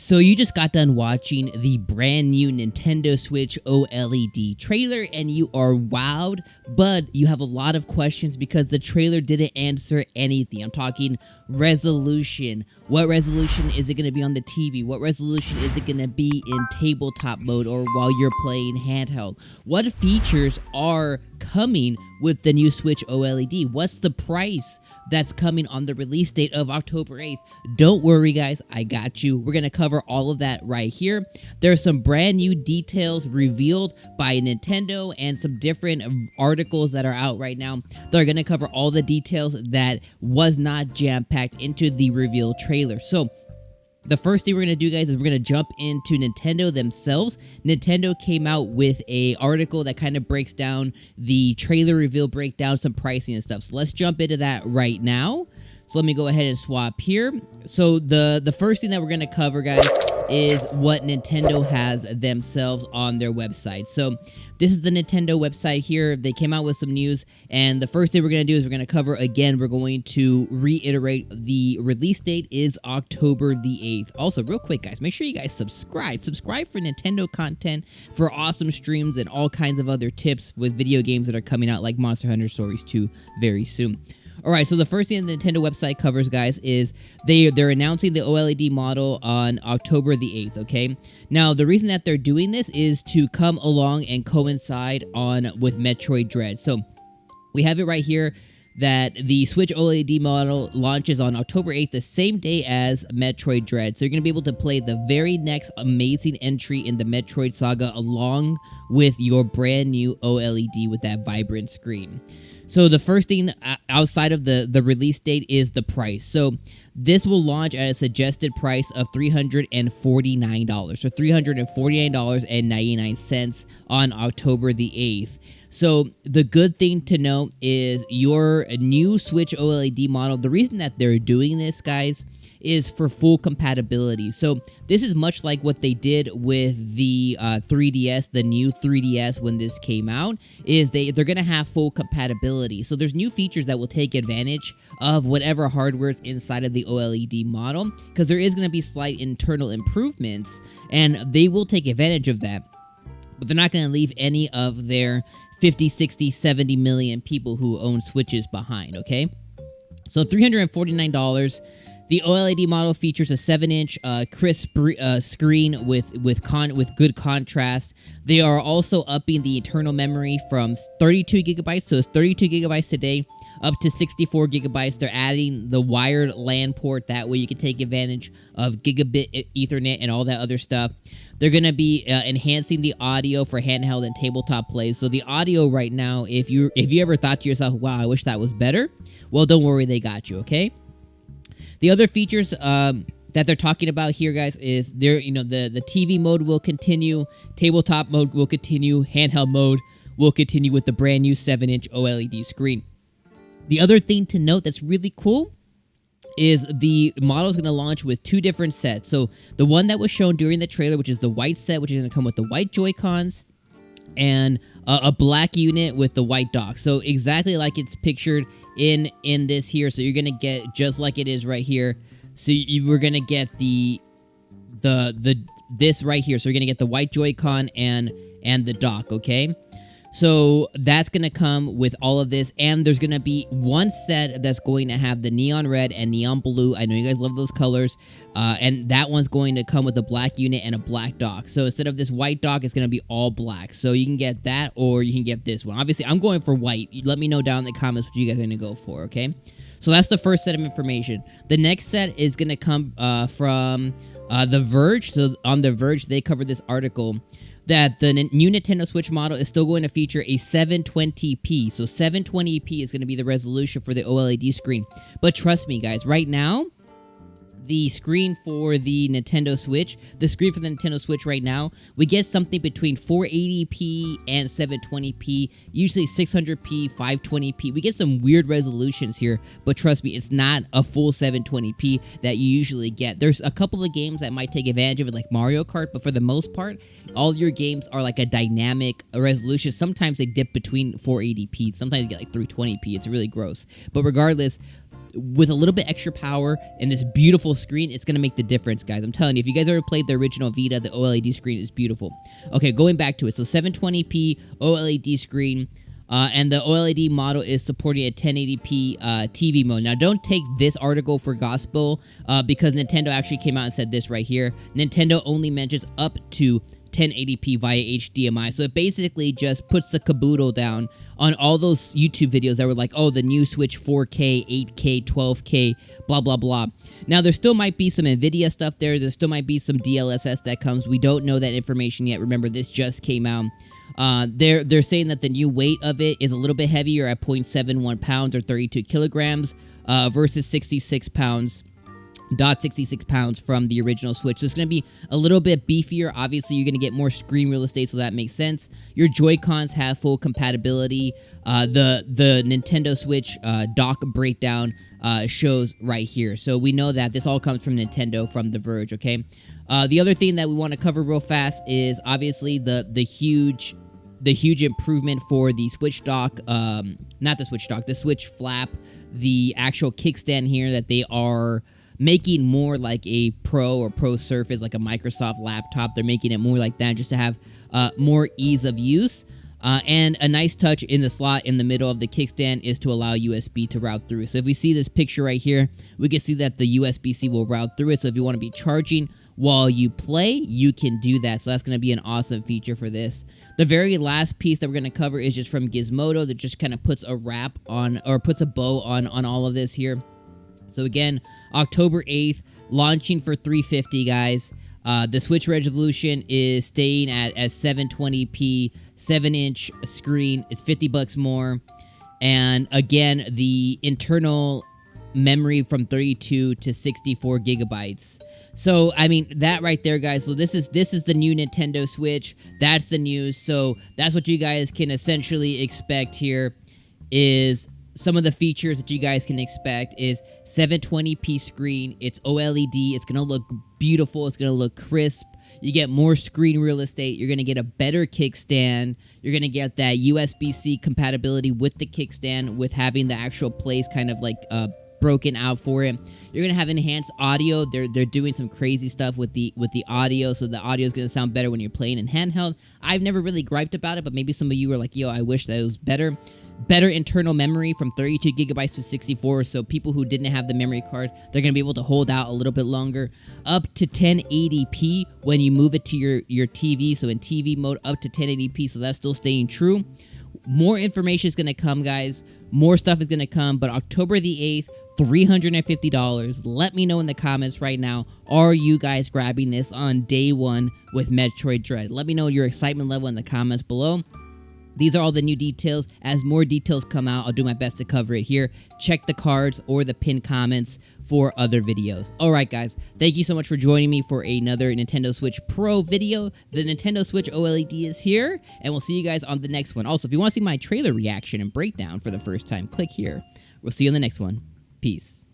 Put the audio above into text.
So you just got done watching the brand new Nintendo Switch OLED trailer and you are wowed, but you have a lot of questions because the trailer didn't answer anything. I'm talking resolution. What resolution is it going to be on the TV? What resolution is it going to be in tabletop mode or while you're playing handheld? What features are coming with the new Switch OLED? What's the price that's coming on the release date of October 8th? Don't worry, guys, I got you. We're going to cover all of that right here. There are some brand new details revealed by Nintendo and some different articles that are out right now that are going to cover all the details that was not jam-packed into the reveal trailer. So the first thing we're going to do, guys, is we're going to jump into Nintendo themselves. Nintendo came out with an article that kind of breaks down the trailer reveal, break down some pricing and stuff. So let's jump into that right now. So let me go ahead and swap here. So the first thing that we're going to cover, guys, is what Nintendo has themselves on their website. So this is the Nintendo website here. They came out with some news, and the first thing we're going to do is we're going to cover, again, we're going to reiterate the release date is October the 8th. Also, real quick, guys, make sure you guys subscribe. Subscribe for Nintendo content, for awesome streams, and all kinds of other tips with video games that are coming out, like Monster Hunter Stories 2 very soon. Alright, so the first thing the Nintendo website covers, guys, is they're announcing the OLED model on October the 8th, okay? Now, the reason that they're doing this is to come along and coincide with Metroid Dread. So, we have it right here that the Switch OLED model launches on October 8th, the same day as Metroid Dread. So you're going to be able to play the very next amazing entry in the Metroid saga along with your brand new OLED with that vibrant screen. So the first thing outside of the release date is the price. So this will launch at a suggested price of $349. So $349.99 on October the 8th. So the good thing to know is your new Switch OLED model, the reason that they're doing this, guys, is for full compatibility. So this is much like what they did with the 3DS, the new 3DS when this came out, is they're going to have full compatibility. So there's new features that will take advantage of whatever hardware is inside of the OLED model, because there is going to be slight internal improvements, and they will take advantage of that. But they're not going to leave any of their 50, 60, 70 million people who own Switches behind, okay? So $349. The OLED model features a 7-inch crisp screen with good contrast. They are also upping the internal memory from 32 gigabytes, so it's 32 gigabytes today, up to 64 gigabytes. They're adding the wired LAN port. That way you can take advantage of gigabit Ethernet and all that other stuff. They're going to be enhancing the audio for handheld and tabletop plays. So the audio right now, if you ever thought to yourself, wow, I wish that was better, well, don't worry, they got you, okay? The other features that they're talking about here, guys, is the TV mode will continue, tabletop mode will continue, handheld mode will continue with the brand new 7-inch OLED screen. The other thing to note that's really cool is the model is going to launch with two different sets. So the one that was shown during the trailer, which is the white set, which is going to come with the white Joy-Cons, and a black unit with the white dock. So exactly like it's pictured in this here. So you're going to get just like it is right here. So we're going to get this right here. So you're going to get the white Joy-Con and the dock, okay? So that's going to come with all of this, and there's going to be one set that's going to have the neon red and neon blue. I know you guys love those colors, and that one's going to come with a black unit and a black dock. So instead of this white dock, it's going to be all black. So you can get that, or you can get this one. Obviously, I'm going for white. Let me know down in the comments what you guys are going to go for, okay? So that's the first set of information. The next set is going to come from The Verge. So on The Verge, they covered this article that the new Nintendo Switch model is still going to feature a 720p. So 720p is going to be the resolution for the OLED screen. But trust me, guys, right now, the screen for the Nintendo Switch right now, we get something between 480p and 720p, usually 600p, 520p. We get some weird resolutions here, but trust me, it's not a full 720p that you usually get. There's a couple of games that might take advantage of it, like Mario Kart, but for the most part, all your games are like a dynamic resolution. Sometimes they dip between 480p, sometimes you get like 320p. It's really gross. But regardless, with a little bit extra power and this beautiful screen, it's gonna make the difference, guys. I'm telling you, if you guys ever played the original Vita, the OLED screen is beautiful. Okay, going back to it. So 720p OLED screen. And the OLED model is supporting a 1080p TV mode. Now, don't take this article for gospel because Nintendo actually came out and said this right here. Nintendo only mentions up to 1080p via HDMI. So it basically just puts the caboodle down on all those YouTube videos that were like, oh, the new Switch 4K, 8K, 12K, blah, blah, blah. Now, there still might be some NVIDIA stuff there. There still might be some DLSS that comes. We don't know that information yet. Remember, this just came out. They're saying that the new weight of it is a little bit heavier at 0.71 pounds or 32 kilograms versus 66 pounds. 66 pounds from the original Switch. So it's going to be a little bit beefier. Obviously, you're going to get more screen real estate, so that makes sense. Your Joy-Cons have full compatibility. The Nintendo Switch dock breakdown shows right here. So we know that this all comes from Nintendo from The Verge, okay? The other thing that we want to cover real fast is obviously the huge improvement for the Switch dock, not the Switch dock, the Switch flap, the actual kickstand here that they are making more like a Pro or Pro Surface, like a Microsoft laptop. They're making it more like that just to have more ease of use. And a nice touch in the slot in the middle of the kickstand is to allow USB to route through. So if we see this picture right here, we can see that the USB-C will route through it. So if you want to be charging while you play, you can do that. So that's going to be an awesome feature for this. The very last piece that we're going to cover is just from Gizmodo that just kind of puts a wrap on, or puts a bow on all of this here. So again, October 8th, launching for $350, guys. The Switch resolution is staying at 720p, 7-inch screen. It's $50 more. And again, the internal memory from 32 to 64 gigabytes. So, I mean, that right there, guys. So this is the new Nintendo Switch. That's the news. So that's what you guys can essentially expect here is some of the features that you guys can expect is 720p screen. It's OLED. It's going to look beautiful. It's going to look crisp. You get more screen real estate. You're going to get a better kickstand. You're going to get that USB-C compatibility with the kickstand with having the actual place kind of like broken out for it. You're going to have enhanced audio. They're doing some crazy stuff with the audio, so the audio is going to sound better when you're playing in handheld. I've never really griped about it, but maybe some of you were like, yo, I wish that it was better. Better internal memory from 32 gigabytes to 64, so people who didn't have the memory card, they're going to be able to hold out a little bit longer. Up to 1080p when you move it to your TV, so in TV mode, up to 1080p, so that's still staying true. More information is going to come, guys. More stuff is going to come, but October the 8th, $350. Let me know in the comments right now, are you guys grabbing this on day one with Metroid Dread? Let me know your excitement level in the comments below. These are all the new details. As more details come out, I'll do my best to cover it here. Check the cards or the pinned comments for other videos. All right, guys. Thank you so much for joining me for another Nintendo Switch Pro video. The Nintendo Switch OLED is here, and we'll see you guys on the next one. Also, if you want to see my trailer reaction and breakdown for the first time, click here. We'll see you on the next one. Peace.